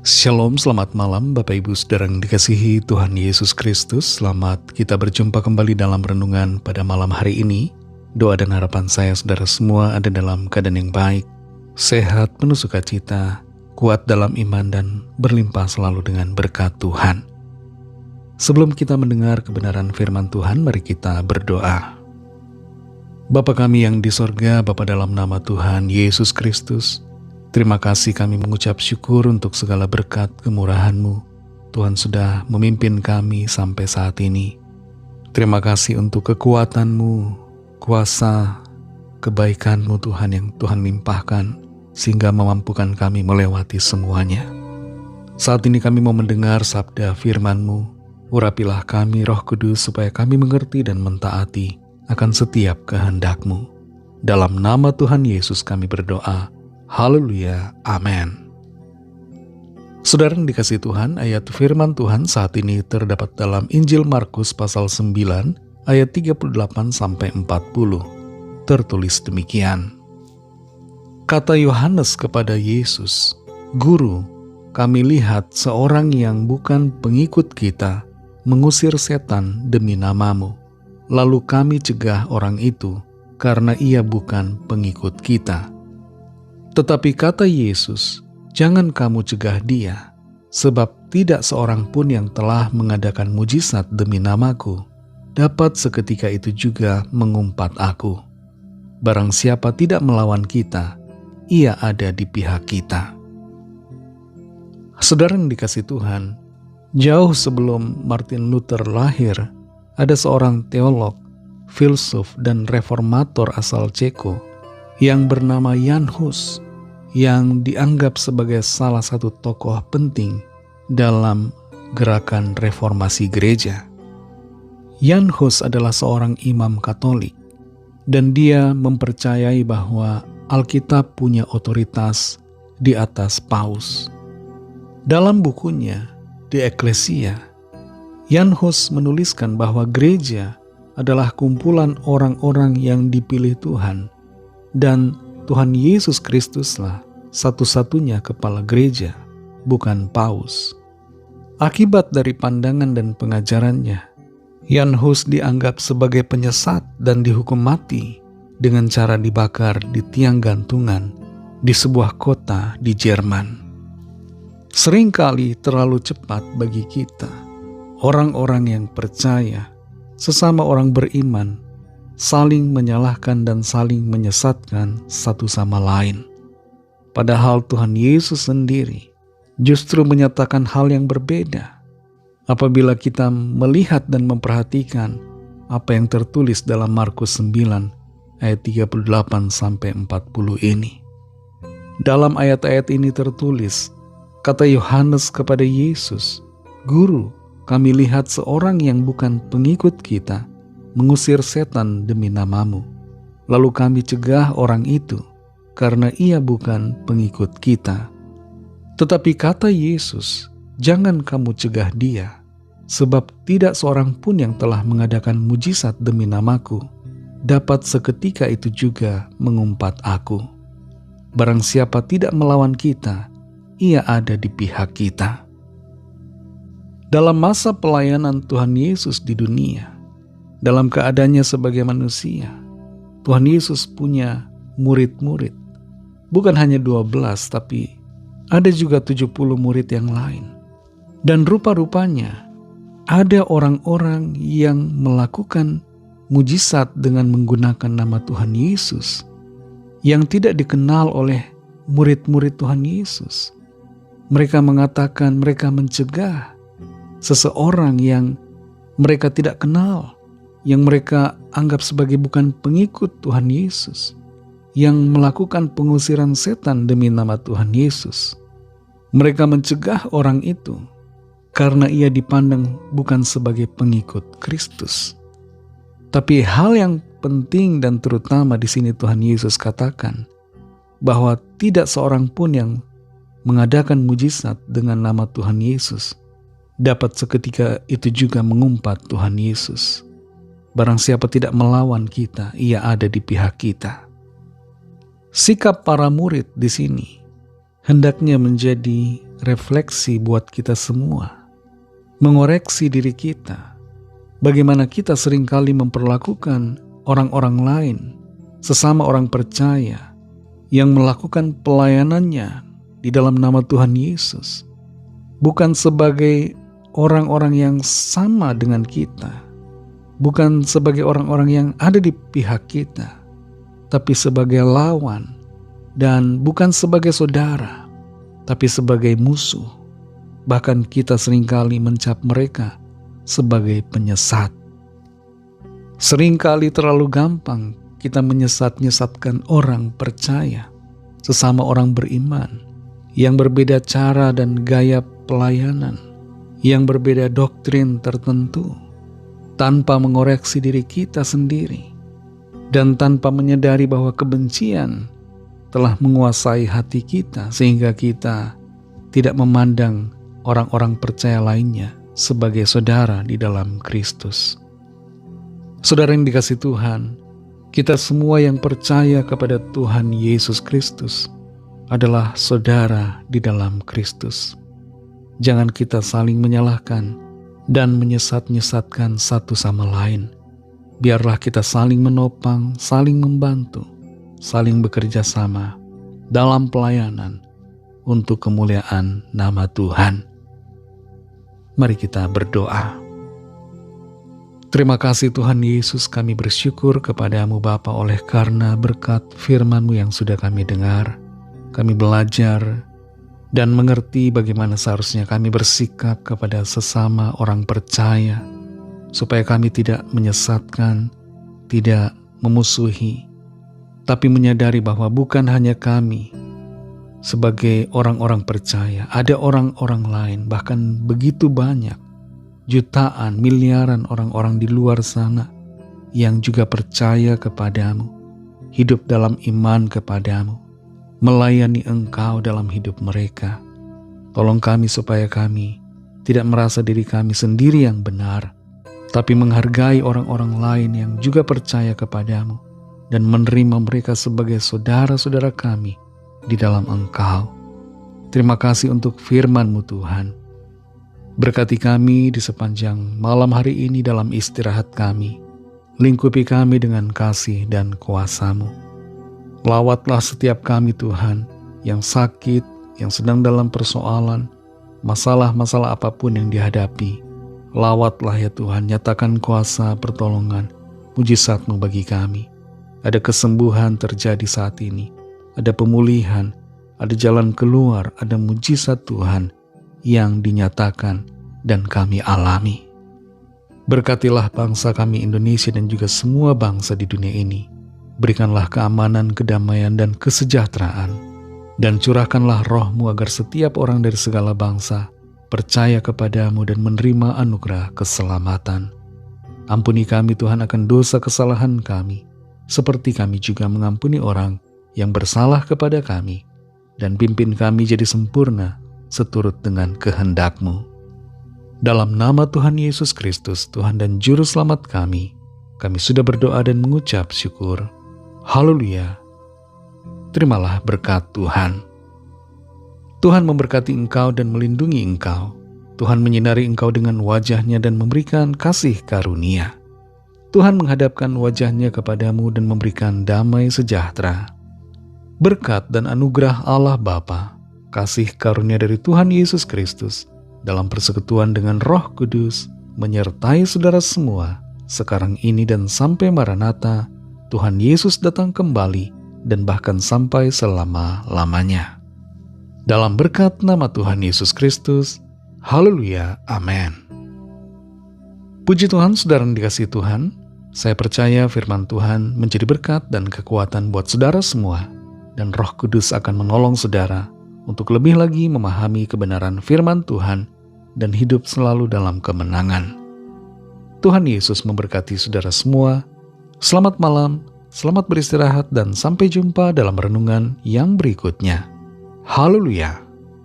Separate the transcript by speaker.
Speaker 1: Shalom, selamat malam Bapak Ibu Saudara yang dikasihi Tuhan Yesus Kristus. Selamat kita berjumpa kembali dalam renungan pada malam hari ini. Doa dan harapan saya saudara semua ada dalam keadaan yang baik, sehat, penuh sukacita, kuat dalam iman dan berlimpah selalu dengan berkat Tuhan. Sebelum kita mendengar kebenaran firman Tuhan, mari kita berdoa. Bapa kami yang di sorga, Bapa dalam nama Tuhan Yesus Kristus, terima kasih kami mengucap syukur untuk segala berkat kemurahan-Mu. Tuhan sudah memimpin kami sampai saat ini. Terima kasih untuk kekuatan-Mu, kuasa, kebaikan-Mu Tuhan yang Tuhan limpahkan, sehingga memampukan kami melewati semuanya. Saat ini kami mau mendengar sabda firman-Mu. Urapilah kami Roh Kudus supaya kami mengerti dan mentaati akan setiap kehendak-Mu. Dalam nama Tuhan Yesus kami berdoa. Haleluya, amin. Saudara yang dikasihi Tuhan, ayat firman Tuhan saat ini terdapat dalam Injil Markus pasal 9 ayat 38-40. Tertulis demikian. Kata Yohanes kepada Yesus, "Guru, kami lihat seorang yang bukan pengikut kita mengusir setan demi nama-Mu. Lalu kami cegah orang itu karena ia bukan pengikut kita." Tetapi kata Yesus, "Jangan kamu cegah dia, sebab tidak seorang pun yang telah mengadakan mujizat demi namaku dapat seketika itu juga mengumpat aku. Barang siapa tidak melawan kita, ia ada di pihak kita." Saudara yang dikasihi Tuhan, jauh sebelum Martin Luther lahir, ada seorang teolog, filsuf, dan reformator asal Ceko yang bernama Jan Hus, yang dianggap sebagai salah satu tokoh penting dalam gerakan reformasi gereja. Jan Hus adalah seorang imam Katolik, dan dia mempercayai bahwa Alkitab punya otoritas di atas paus. Dalam bukunya, The Ecclesia, Jan Hus menuliskan bahwa gereja adalah kumpulan orang-orang yang dipilih Tuhan, dan Tuhan Yesus Kristuslah satu-satunya kepala gereja, bukan paus. Akibat dari pandangan dan pengajarannya, Jan Hus dianggap sebagai penyesat dan dihukum mati dengan cara dibakar di tiang gantungan di sebuah kota di Jerman. Seringkali terlalu cepat bagi kita, orang-orang yang percaya, sesama orang beriman, saling menyalahkan dan saling menyesatkan satu sama lain. Padahal Tuhan Yesus sendiri justru menyatakan hal yang berbeda. Apabila kita melihat dan memperhatikan apa yang tertulis dalam Markus 9 ayat 38-40 ini. Dalam ayat-ayat ini tertulis, kata Yohanes kepada Yesus, "Guru, kami lihat seorang yang bukan pengikut kita mengusir setan demi nama-Mu. Lalu kami cegah orang itu karena ia bukan pengikut kita." Tetapi kata Yesus, "Jangan kamu cegah dia, sebab tidak seorang pun yang telah mengadakan mujizat demi namaku dapat seketika itu juga mengumpat aku. Barang siapa tidak melawan kita, ia ada di pihak kita." Dalam masa pelayanan Tuhan Yesus di dunia, dalam keadaannya sebagai manusia, Tuhan Yesus punya murid-murid. Bukan hanya 12, tapi ada juga 70 murid yang lain. Dan rupa-rupanya ada orang-orang yang melakukan mujizat dengan menggunakan nama Tuhan Yesus yang tidak dikenal oleh murid-murid Tuhan Yesus. Mereka mengatakan mereka mencegah seseorang yang mereka tidak kenal, yang mereka anggap sebagai bukan pengikut Tuhan Yesus, yang melakukan pengusiran setan demi nama Tuhan Yesus. Mereka mencegah orang itu karena ia dipandang bukan sebagai pengikut Kristus. Tapi hal yang penting dan terutama di sini Tuhan Yesus katakan bahwa tidak seorang pun yang mengadakan mujizat dengan nama Tuhan Yesus dapat seketika itu juga mengumpat Tuhan Yesus. Barang siapa tidak melawan kita, ia ada di pihak kita. Sikap para murid di sini hendaknya menjadi refleksi buat kita semua. Mengoreksi diri kita. Bagaimana kita seringkali memperlakukan orang-orang lain, sesama orang percaya, yang melakukan pelayanannya di dalam nama Tuhan Yesus. Bukan sebagai orang-orang yang sama dengan kita. Bukan sebagai orang-orang yang ada di pihak kita. Tapi sebagai lawan. Dan bukan sebagai saudara. Tapi sebagai musuh. Bahkan kita seringkali mencap mereka sebagai penyesat. Seringkali terlalu gampang kita menyesat-nyesatkan orang percaya, sesama orang beriman, yang berbeda cara dan gaya pelayanan, yang berbeda doktrin tertentu, tanpa mengoreksi diri kita sendiri, dan tanpa menyadari bahwa kebencian telah menguasai hati kita, sehingga kita tidak memandang orang-orang percaya lainnya sebagai saudara di dalam Kristus. Saudara yang dikasihi Tuhan, kita semua yang percaya kepada Tuhan Yesus Kristus adalah saudara di dalam Kristus. Jangan kita saling menyalahkan dan menyesat-nyesatkan satu sama lain. Biarlah kita saling menopang, saling membantu, saling bekerja sama dalam pelayanan untuk kemuliaan nama Tuhan. Mari kita berdoa. Terima kasih Tuhan Yesus, kami bersyukur kepadamu Bapa oleh karena berkat firman-Mu yang sudah kami dengar. Kami belajar dan mengerti bagaimana seharusnya kami bersikap kepada sesama orang percaya, supaya kami tidak menyesatkan, tidak memusuhi, tapi menyadari bahwa bukan hanya kami sebagai orang-orang percaya, ada orang-orang lain, bahkan begitu banyak, jutaan, miliaran orang-orang di luar sana yang juga percaya kepadamu, hidup dalam iman kepadamu, melayani Engkau dalam hidup mereka. Tolong kami supaya kami tidak merasa diri kami sendiri yang benar, tapi menghargai orang-orang lain yang juga percaya kepadamu dan menerima mereka sebagai saudara-saudara kami di dalam Engkau. Terima kasih untuk firman-Mu Tuhan. Berkati kami di sepanjang malam hari ini dalam istirahat kami. Lingkupi kami dengan kasih dan kuasa-Mu. Lawatlah setiap kami Tuhan yang sakit, yang sedang dalam persoalan, masalah-masalah apapun yang dihadapi. Lawatlah ya Tuhan, nyatakan kuasa pertolongan, mujizat-Mu bagi kami. Ada kesembuhan terjadi saat ini, ada pemulihan, ada jalan keluar, ada mujizat Tuhan yang dinyatakan dan kami alami. Berkatilah bangsa kami Indonesia dan juga semua bangsa di dunia ini. Berikanlah keamanan, kedamaian, dan kesejahteraan. Dan curahkanlah roh-Mu agar setiap orang dari segala bangsa percaya kepadamu dan menerima anugerah keselamatan. Ampuni kami Tuhan akan dosa kesalahan kami, seperti kami juga mengampuni orang yang bersalah kepada kami. Dan pimpin kami jadi sempurna seturut dengan kehendak-Mu. Dalam nama Tuhan Yesus Kristus, Tuhan dan Juru Selamat kami sudah berdoa dan mengucap syukur. Haleluya. Terimalah berkat Tuhan. Tuhan memberkati engkau dan melindungi engkau. Tuhan menyinari engkau dengan wajah-Nya dan memberikan kasih karunia. Tuhan menghadapkan wajah-Nya kepadamu dan memberikan damai sejahtera. Berkat dan anugerah Allah Bapa, kasih karunia dari Tuhan Yesus Kristus, dalam persekutuan dengan Roh Kudus, menyertai saudara semua, sekarang ini dan sampai Maranatha, Tuhan Yesus datang kembali, dan bahkan sampai selama-lamanya. Dalam berkat nama Tuhan Yesus Kristus, haleluya, amin. Puji Tuhan, saudara yang dikasihi Tuhan, saya percaya firman Tuhan menjadi berkat dan kekuatan buat saudara semua, dan Roh Kudus akan menolong saudara untuk lebih lagi memahami kebenaran firman Tuhan dan hidup selalu dalam kemenangan. Tuhan Yesus memberkati saudara semua. Selamat malam, selamat beristirahat, dan sampai jumpa dalam renungan yang berikutnya. Haleluya.